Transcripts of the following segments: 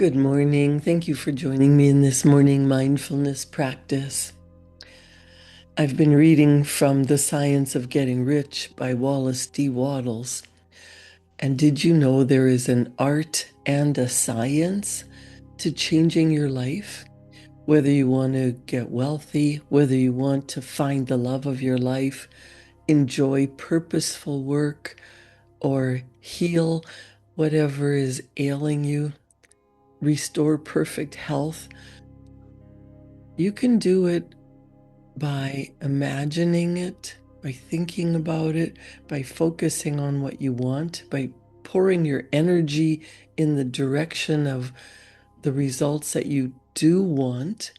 Good morning. Thank you for joining me in this morning mindfulness practice. I've been reading from The Science of Getting Rich by Wallace D. Wattles. And did you know there is an art and a science to changing your life? Whether you want to get wealthy, whether you want to find the love of your life, enjoy purposeful work, or heal whatever is ailing you, restore perfect health, you can do it by imagining it, by thinking about it, by focusing on what you want, by pouring your energy in the direction of the results that you do want.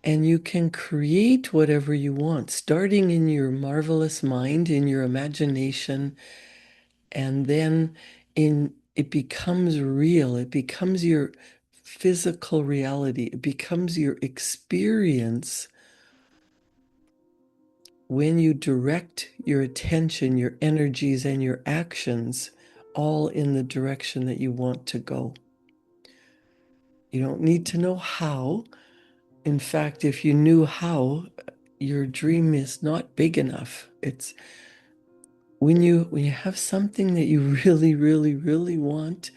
And you can create whatever you want, starting in your marvelous mind, in your imagination, and then it becomes real. It becomes your physical reality. It becomes your experience when you direct your attention, your energies, and your actions all in the direction that you want to go. You don't need to know how. In fact, if you knew how, your dream is not big enough. It's when you have something that you really, really, really want,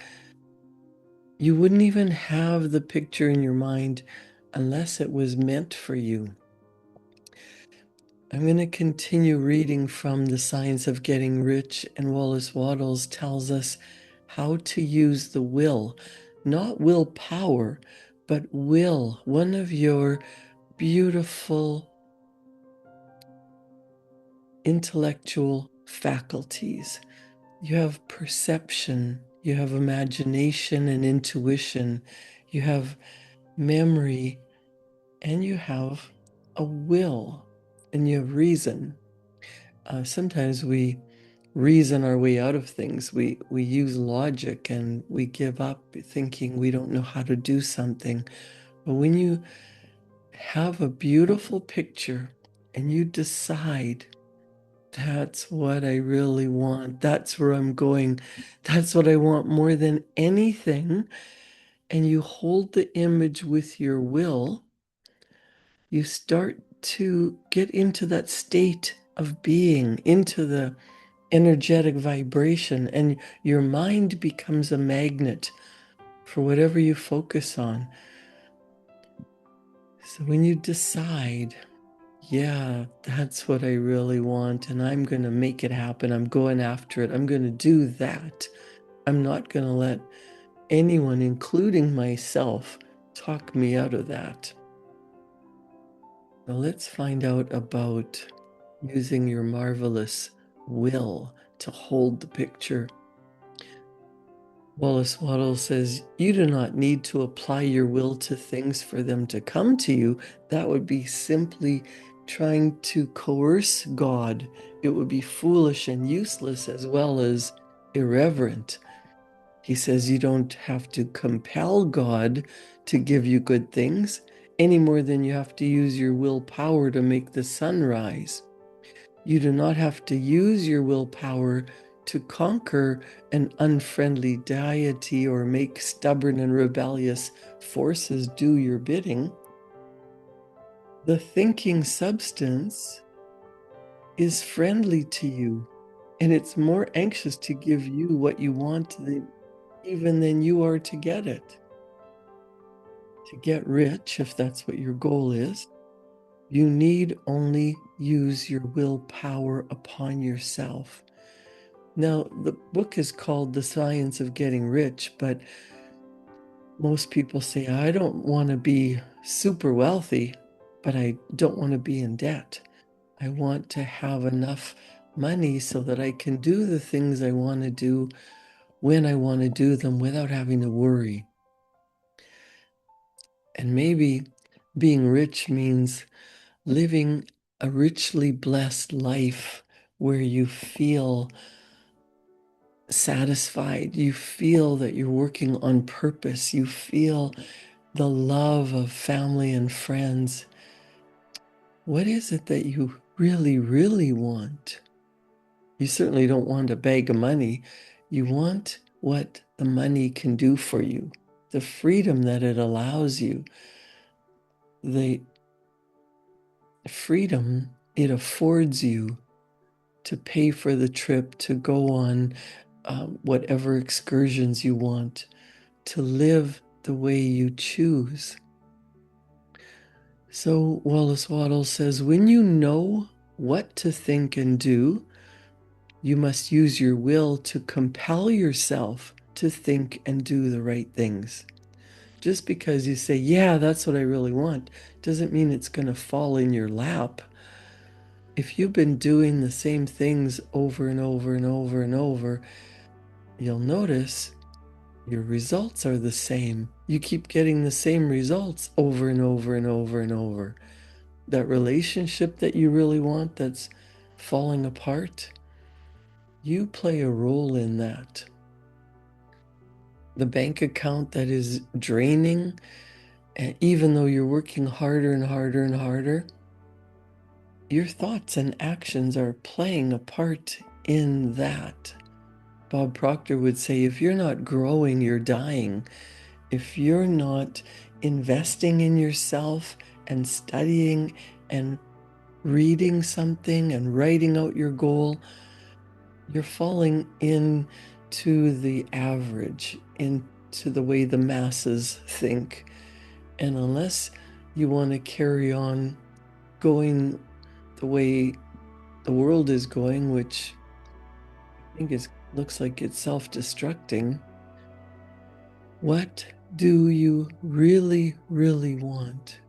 you wouldn't even have the picture in your mind unless it was meant for you. I'm going to continue reading from The Science of Getting Rich, and Wallace Wattles tells us how to use the will, not willpower, but will, one of your beautiful intellectual faculties. You have perception, you have imagination and intuition, you have memory, and you have a will, and you have reason. Sometimes we reason our way out of things. We use logic and we give up thinking we don't know how to do something. But when you have a beautiful picture and you decide, that's what I really want, that's where I'm going, that's what I want more than anything, and you hold the image with your will, you start to get into that state of being, into the energetic vibration, and your mind becomes a magnet for whatever you focus on. So when you decide, yeah, that's what I really want, and I'm going to make it happen, I'm going after it, I'm going to do that, I'm not going to let anyone, including myself, talk me out of that. Now let's find out about using your marvelous will to hold the picture. Wallace Waddell says, you do not need to apply your will to things for them to come to you. That would be simply trying to coerce God. It would be foolish and useless as well as irreverent. He says you don't have to compel God to give you good things any more than you have to use your willpower to make the sun rise. You do not have to use your willpower to conquer an unfriendly deity or make stubborn and rebellious forces do your bidding. The thinking substance is friendly to you, and it's more anxious to give you what you want even than you are to get it. To get rich, if that's what your goal is, you need only use your willpower upon yourself. Now, the book is called The Science of Getting Rich, but most people say, I don't want to be super wealthy, but I don't want to be in debt. I want to have enough money so that I can do the things I want to do when I want to do them without having to worry. And maybe being rich means living a richly blessed life where you feel satisfied, you feel that you're working on purpose, you feel the love of family and friends. What is it that you really, really want? You certainly don't want a bag of money. You want what the money can do for you. the freedom that it allows you, the freedom it affords you to pay for the trip, to go on whatever excursions you want, to live the way you choose. So Wallace Waddles says, when you know what to think and do, you must use your will to compel yourself to think and do the right things. Just because you say, yeah, that's what I really want, doesn't mean it's going to fall in your lap. If you've been doing the same things over and over and over and over, you'll notice your results are the same. You keep getting the same results over and over and over and over. That relationship that you really want that's falling apart, you play a role in that. The bank account that is draining, and even though you're working harder and harder and harder, your thoughts and actions are playing a part in that. Bob Proctor would say, if you're not growing, you're dying. If you're not investing in yourself and studying and reading something and writing out your goal, you're falling into the average, into the way the masses think. And unless you want to carry on going the way the world is going, which I think looks like it's self-destructing, what do you really, really want?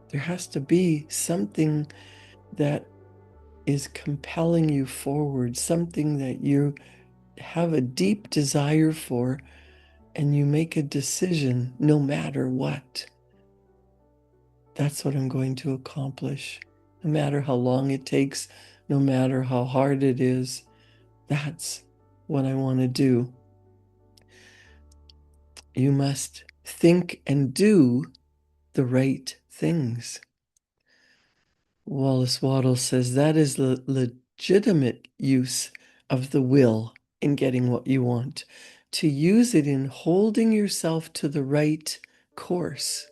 There has to be something that is compelling you forward, something that you have a deep desire for, and you make a decision no matter what. That's what I'm going to accomplish. No matter how long it takes, no matter how hard it is, that's what I want to do. You must think and do the right things. Wallace Waddles says that is the legitimate use of the will in getting what you want, to use it in holding yourself to the right course.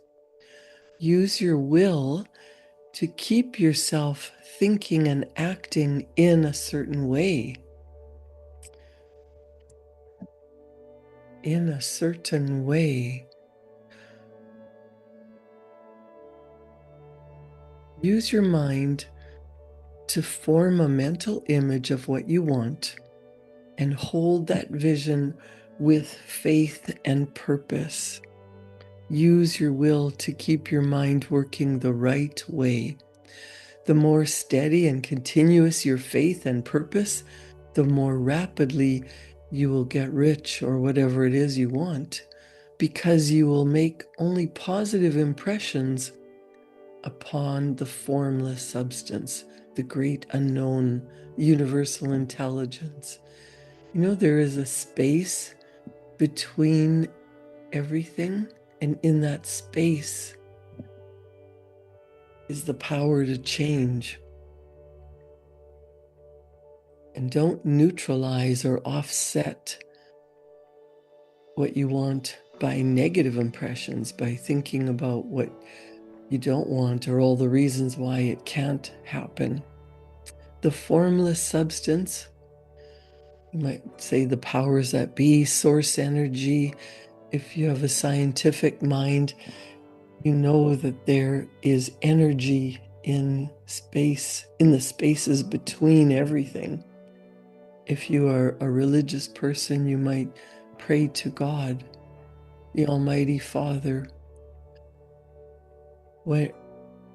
Use your will to keep yourself thinking and acting in a certain way. In a certain way. Use your mind to form a mental image of what you want and hold that vision with faith and purpose. Use your will to keep your mind working the right way. The more steady and continuous your faith and purpose, the more rapidly you will get rich or whatever it is you want, because you will make only positive impressions upon the formless substance, the great unknown, universal intelligence. You know, there is a space between everything, and in that space is the power to change. And don't neutralize or offset what you want by negative impressions, by thinking about what you don't want or all the reasons why it can't happen. The formless substance, you might say the powers that be, source energy. If you have a scientific mind, you know that there is energy in space, in the spaces between everything. If you are a religious person, you might pray to God, the Almighty Father.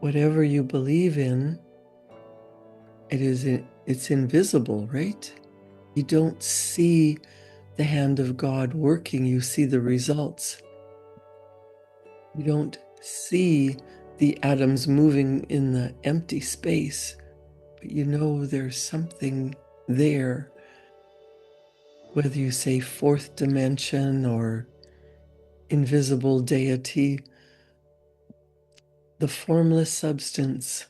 Whatever you believe in, it's invisible, right? You don't see the hand of God working, you see the results. You don't see the atoms moving in the empty space, but you know there's something there. Whether you say fourth dimension or invisible deity, the formless substance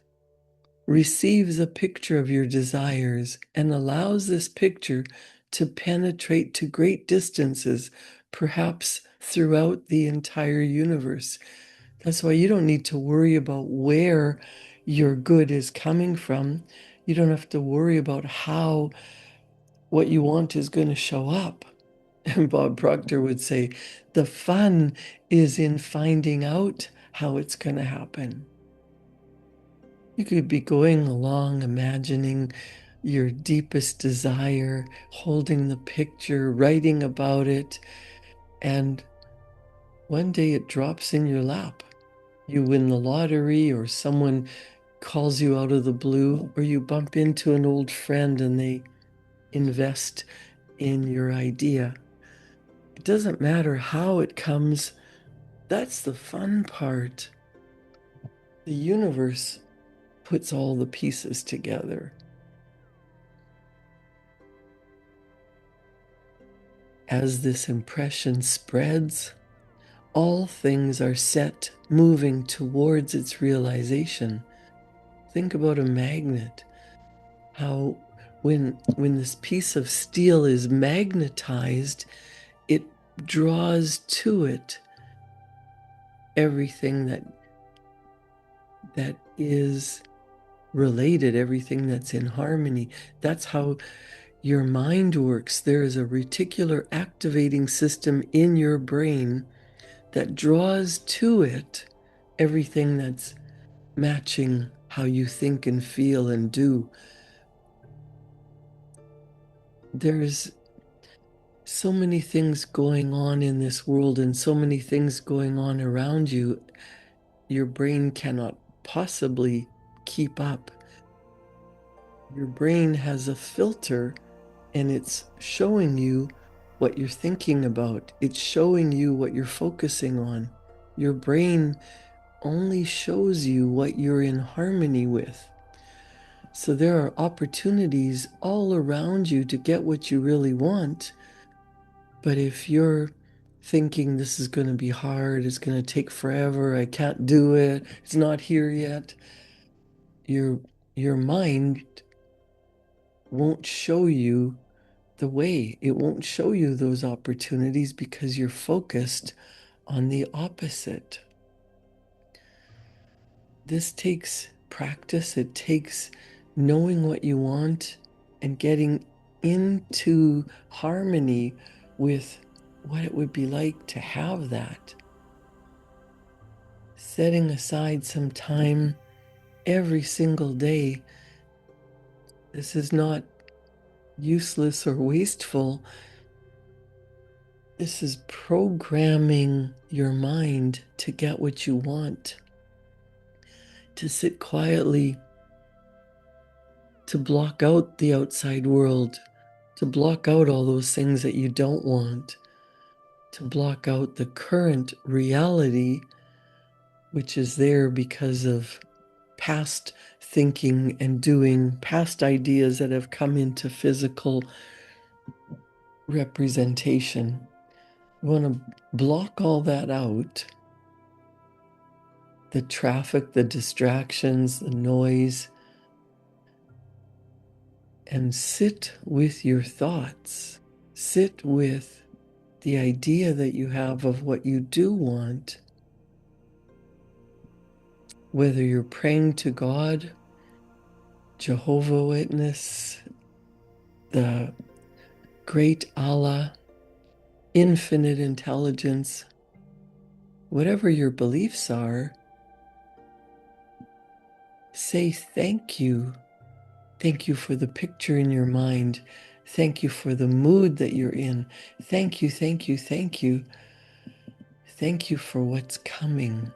receives a picture of your desires and allows this picture to penetrate to great distances, perhaps throughout the entire universe. That's why you don't need to worry about where your good is coming from. You don't have to worry about how what you want is going to show up. And Bob Proctor would say, the fun is in finding out how it's going to happen. You could be going along, imagining your deepest desire, holding the picture, writing about it, and one day it drops in your lap. You win the lottery, or someone calls you out of the blue, or you bump into an old friend and they invest in your idea. It doesn't matter how it comes. That's the fun part. The universe puts all the pieces together. As this impression spreads, all things are set moving towards its realization. Think about a magnet. How when this piece of steel is magnetized, it draws to it everything that is related, everything that's in harmony. That's how your mind works. There is a reticular activating system in your brain that draws to it everything that's matching how you think and feel and do. There's so many things going on in this world and so many things going on around you. Your brain cannot possibly keep up. Your brain has a filter and it's showing you what you're thinking about. It's showing you what you're focusing on. Your brain only shows you what you're in harmony with. So there are opportunities all around you to get what you really want. But if you're thinking this is going to be hard, it's going to take forever, I can't do it, it's not here yet, your mind won't show you the way. It won't show you those opportunities because you're focused on the opposite. This takes practice. It takes knowing what you want and getting into harmony with what it would be like to have that. Setting aside some time every single day. This is not useless or wasteful. This is programming your mind to get what you want, to sit quietly, to block out the outside world, to block out all those things that you don't want, to block out the current reality, which is there because of past thinking and doing, past ideas that have come into physical representation. You want to block all that out. The traffic, the distractions, the noise, and sit with your thoughts. Sit with the idea that you have of what you do want. Whether you're praying to God, Jehovah Witness, the great Allah, infinite intelligence, whatever your beliefs are, say thank you. Thank you for the picture in your mind. Thank you for the mood that you're in. Thank you, thank you, thank you. Thank you for what's coming.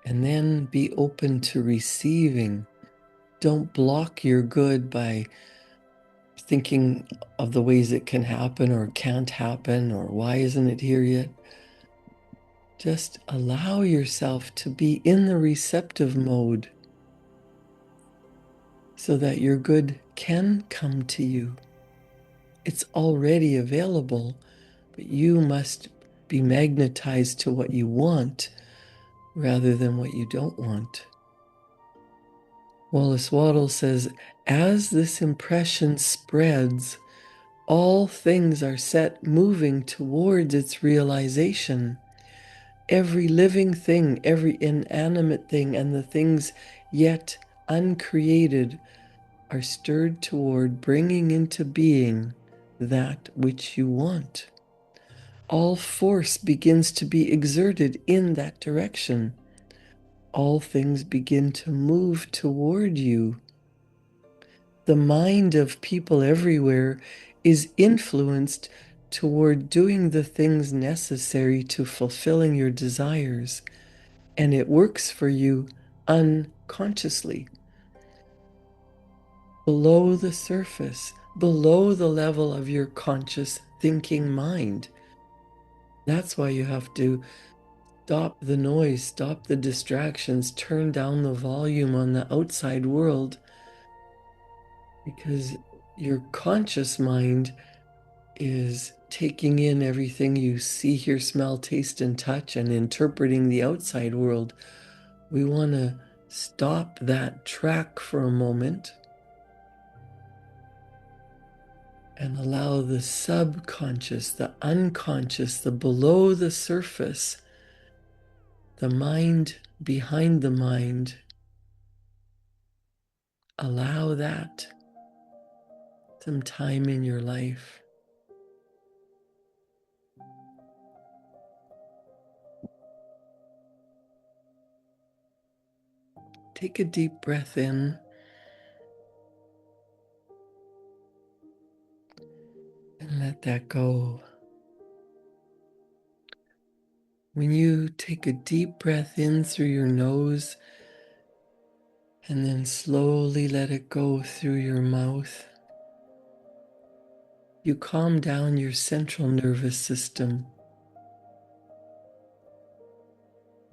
And then be open to receiving. Don't block your good by thinking of the ways it can happen or can't happen or why isn't it here yet. Just allow yourself to be in the receptive mode so that your good can come to you. It's already available, but you must be magnetized to what you want rather than what you don't want. Wallace Waddell says, as this impression spreads, All things are set moving towards its realization. Every living thing, every inanimate thing, and the things yet uncreated are stirred toward bringing into being that which you want. All force begins to be exerted in that direction. All things begin to move toward you. The mind of people everywhere is influenced toward doing the things necessary to fulfilling your desires, and it works for you unconsciously. Below the surface, below the level of your conscious thinking mind. That's why you have to stop the noise, stop the distractions, turn down the volume on the outside world, because your conscious mind is taking in everything you see, hear, smell, taste, and touch and interpreting the outside world. We want to stop that track for a moment and allow the subconscious, the unconscious, the below the surface, the mind behind the mind, allow that some time in your life. Take a deep breath in and let that go. When you take a deep breath in through your nose and then slowly let it go through your mouth, you calm down your central nervous system.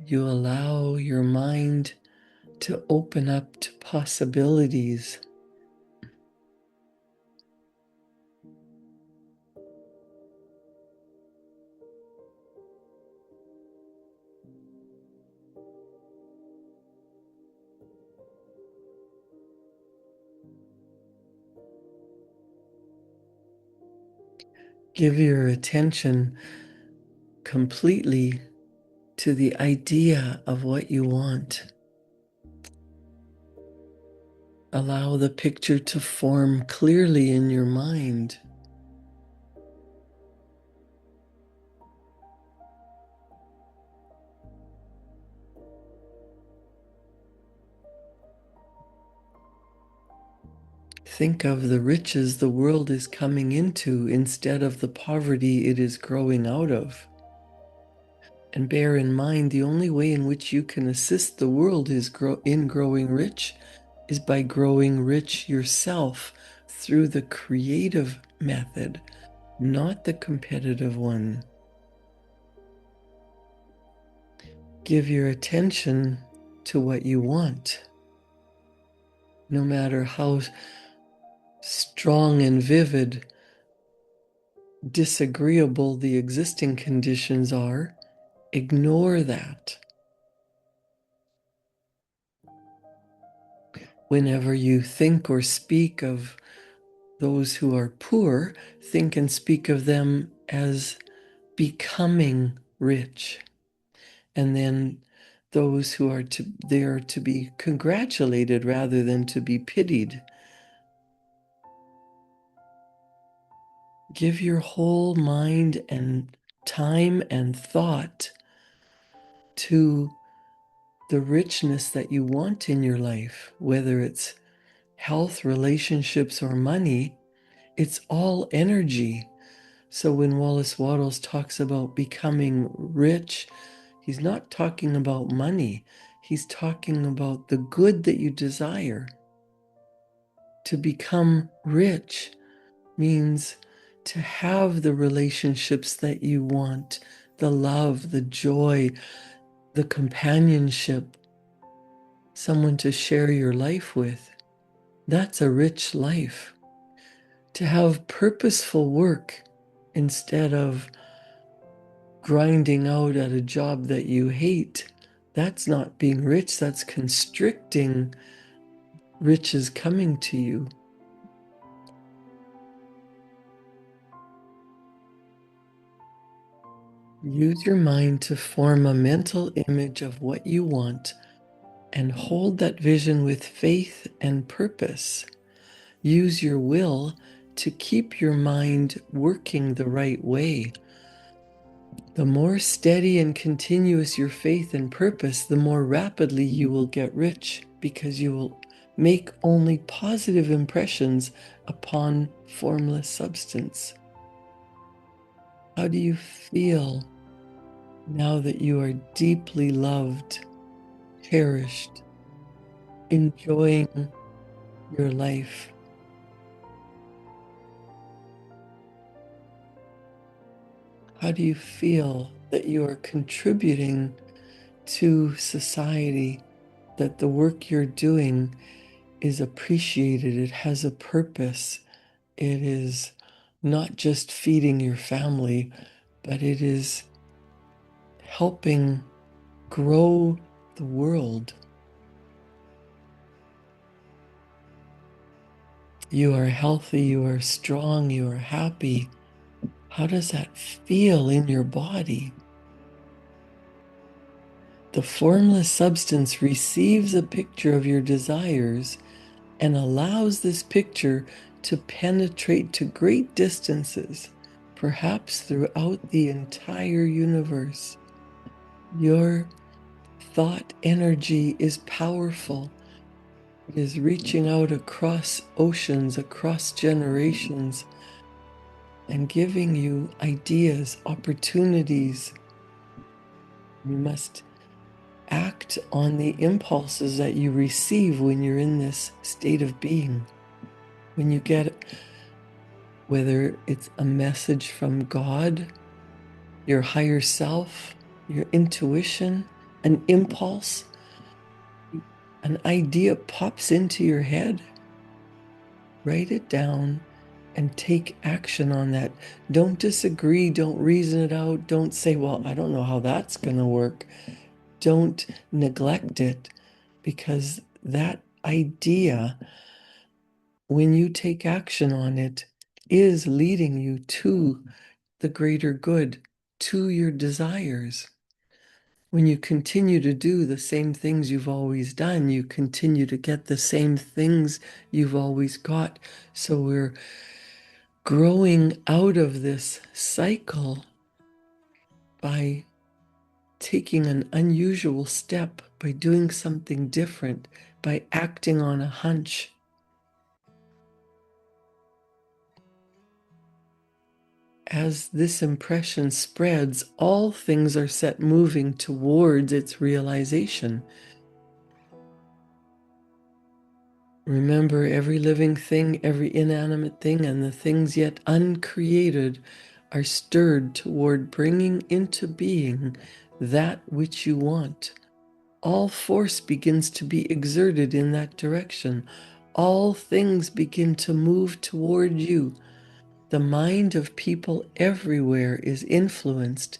You allow your mind to open up to possibilities. Give your attention completely to the idea of what you want. Allow the picture to form clearly in your mind. Think of the riches the world is coming into instead of the poverty it is growing out of. And bear in mind, the only way in which you can assist the world in growing rich is by growing rich yourself through the creative method, not the competitive one. Give your attention to what you want. No matter how strong and vivid, disagreeable the existing conditions are, ignore that. Whenever you think or speak of those who are poor, think and speak of them as becoming rich. And then those who are there to be congratulated rather than to be pitied. Give your whole mind and time and thought to the richness that you want in your life, whether it's health, relationships, or money. It's all energy. So when Wallace Wattles talks about becoming rich, he's not talking about money. He's talking about the good that you desire. To become rich means to have the relationships that you want, the love, the joy, the companionship, someone to share your life with. That's a rich life. To have purposeful work instead of grinding out at a job that you hate, that's not being rich, that's constricting riches coming to you. Use your mind to form a mental image of what you want and hold that vision with faith and purpose. Use your will to keep your mind working the right way. The more steady and continuous your faith and purpose, the more rapidly you will get rich, because you will make only positive impressions upon formless substance. How do you feel now that you are deeply loved, cherished, enjoying your life? How do you feel that you are contributing to society, that the work you're doing is appreciated, it has a purpose, it is not just feeding your family, but it is helping grow the world? You are healthy, you are strong, you are happy. How does that feel in your body? The formless substance receives a picture of your desires and allows this picture to penetrate to great distances, perhaps throughout the entire universe. Your thought energy is powerful. It is reaching out across oceans, across generations, and giving you ideas, opportunities. You must act on the impulses that you receive when you're in this state of being. When you get, whether it's a message from God, your higher self, your intuition, an impulse, an idea pops into your head, write it down and take action on that. Don't disagree. Don't reason it out. Don't say, well, I don't know how that's going to work. Don't neglect it, because that idea, when you take action on it, is leading you to the greater good, to your desires. When you continue to do the same things you've always done, you continue to get the same things you've always got. So we're growing out of this cycle by taking an unusual step, by doing something different, by acting on a hunch. As this impression spreads, all things are set moving towards its realization. Remember, every living thing, every inanimate thing, and the things yet uncreated are stirred toward bringing into being that which you want. All force begins to be exerted in that direction. All things begin to move toward you. The mind of people everywhere is influenced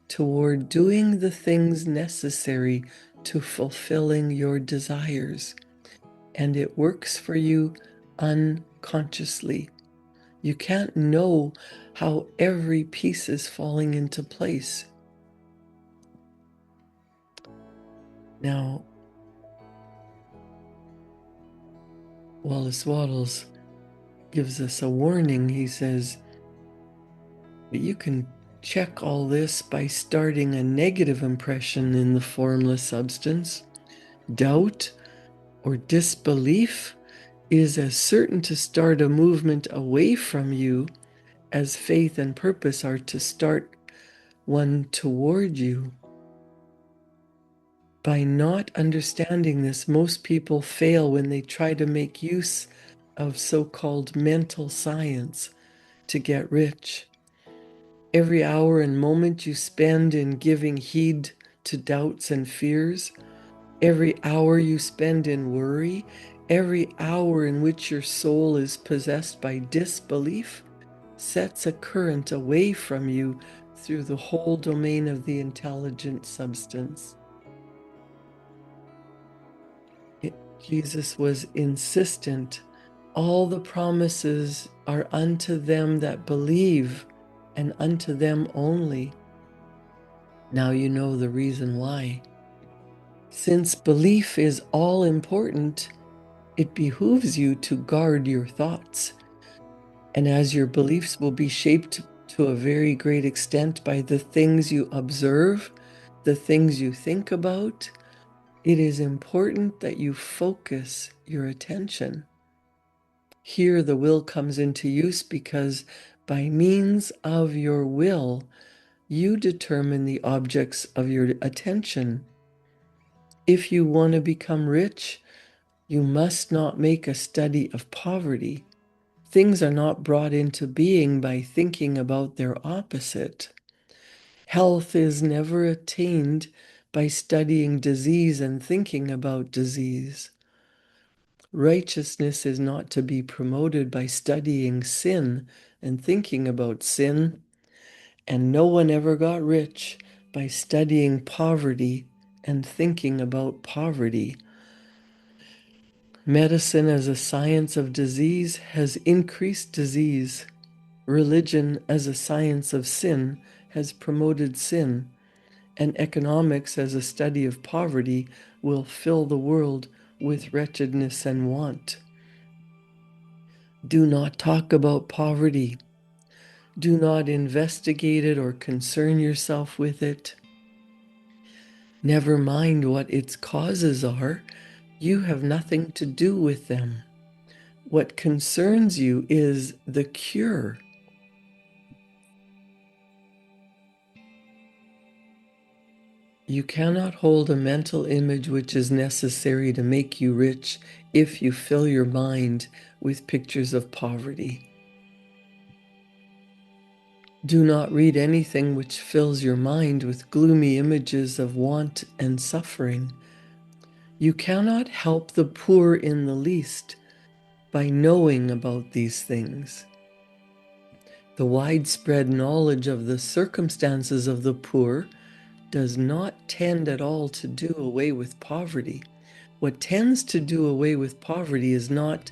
toward doing the things necessary to fulfilling your desires. And it works for you unconsciously. You can't know how every piece is falling into place. Now, Wallace Wattles gives us a warning. He says, but you can check all this by starting a negative impression in the formless substance. Doubt or disbelief is as certain to start a movement away from you as faith and purpose are to start one toward you. By not understanding this, most people fail when they try to make use of so-called mental science to get rich. Every hour and moment you spend in giving heed to doubts and fears, every hour you spend in worry, every hour in which your soul is possessed by disbelief, sets a current away from you through the whole domain of the intelligent substance. Jesus was insistent. All the promises are unto them that believe, and unto them only. Now you know the reason why. Since belief is all important, it behooves you to guard your thoughts. And as your beliefs will be shaped to a very great extent by the things you observe, the things you think about, it is important that you focus your attention. Here, the will comes into use because by means of your will, you determine the objects of your attention. If you want to become rich, you must not make a study of poverty. Things are not brought into being by thinking about their opposite. Health is never attained by studying disease and thinking about disease. Righteousness is not to be promoted by studying sin and thinking about sin. And no one ever got rich by studying poverty and thinking about poverty. Medicine as a science of disease has increased disease. Religion as a science of sin has promoted sin. And economics as a study of poverty will fill the world with wretchedness and want. Do not talk about poverty. Do not investigate it or concern yourself with it. Never mind what its causes are. You have nothing to do with them. What concerns you is the cure. You cannot hold a mental image which is necessary to make you rich if you fill your mind with pictures of poverty. Do not read anything which fills your mind with gloomy images of want and suffering. You cannot help the poor in the least by knowing about these things. The widespread knowledge of the circumstances of the poor does not tend at all to do away with poverty. What tends to do away with poverty is not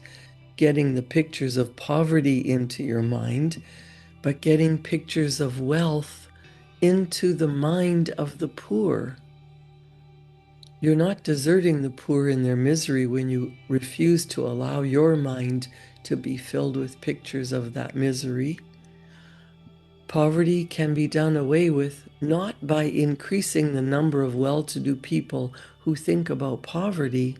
getting the pictures of poverty into your mind, but getting pictures of wealth into the mind of the poor. You're not deserting the poor in their misery when you refuse to allow your mind to be filled with pictures of that misery. Poverty can be done away with not by increasing the number of well-to-do people who think about poverty,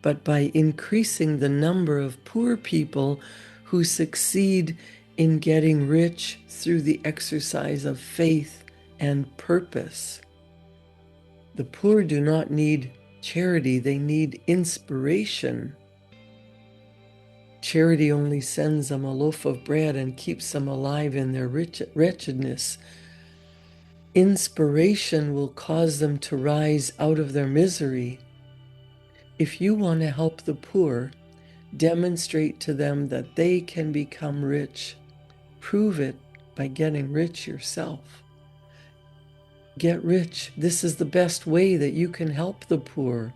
but by increasing the number of poor people who succeed in getting rich through the exercise of faith and purpose. The poor do not need charity, they need inspiration. Charity only sends them a loaf of bread and keeps them alive in their wretchedness. Inspiration will cause them to rise out of their misery. If you want to help the poor, demonstrate to them that they can become rich. Prove it by getting rich yourself. Get rich. This is the best way that you can help the poor.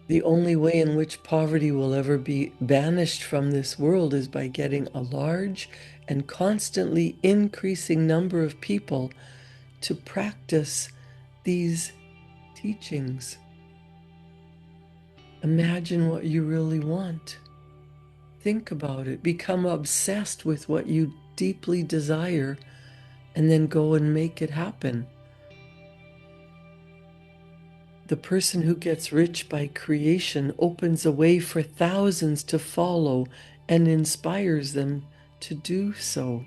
The only way in which poverty will ever be banished from this world is by getting a large and constantly increasing number of people to practice these teachings. Imagine what you really want. Think about it. Become obsessed with what you deeply desire and then go and make it happen. The person who gets rich by creation opens a way for thousands to follow and inspires them to do so.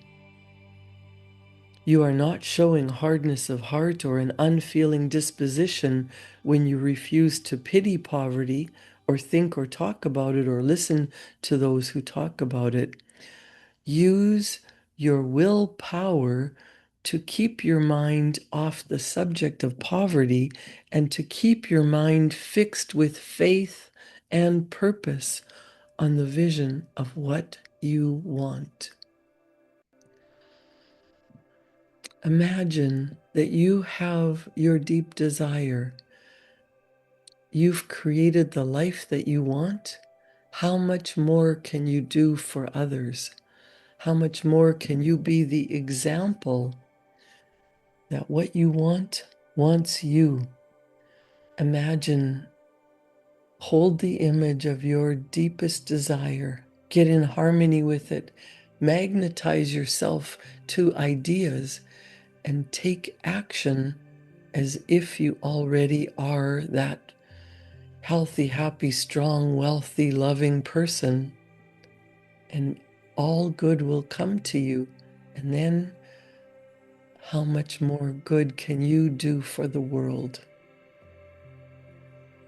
You are not showing hardness of heart or an unfeeling disposition when you refuse to pity poverty or think or talk about it or listen to those who talk about it. Use your willpower to keep your mind off the subject of poverty and to keep your mind fixed with faith and purpose on the vision of what you want. Imagine that you have your deep desire. You've created the life that you want. How much more can you do for others? How much more can you be the example that what you want wants you. Imagine, hold the image of your deepest desire, get in harmony with it, magnetize yourself to ideas, and take action as if you already are that healthy, happy, strong, wealthy, loving person. And all good will come to you. And then how much more good can you do for the world?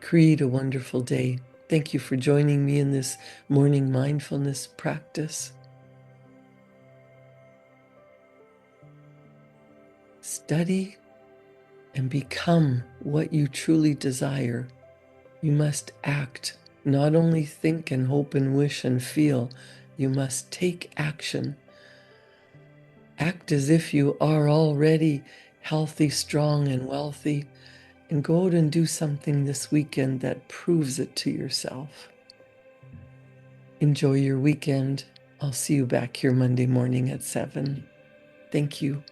Create a wonderful day. Thank you for joining me in this morning mindfulness practice. Study and become what you truly desire. You must act, not only think and hope and wish and feel. You must take action. Act as if you are already healthy, strong, and wealthy, and go out and do something this weekend that proves it to yourself. Enjoy your weekend. I'll see you back here Monday morning at 7. Thank you.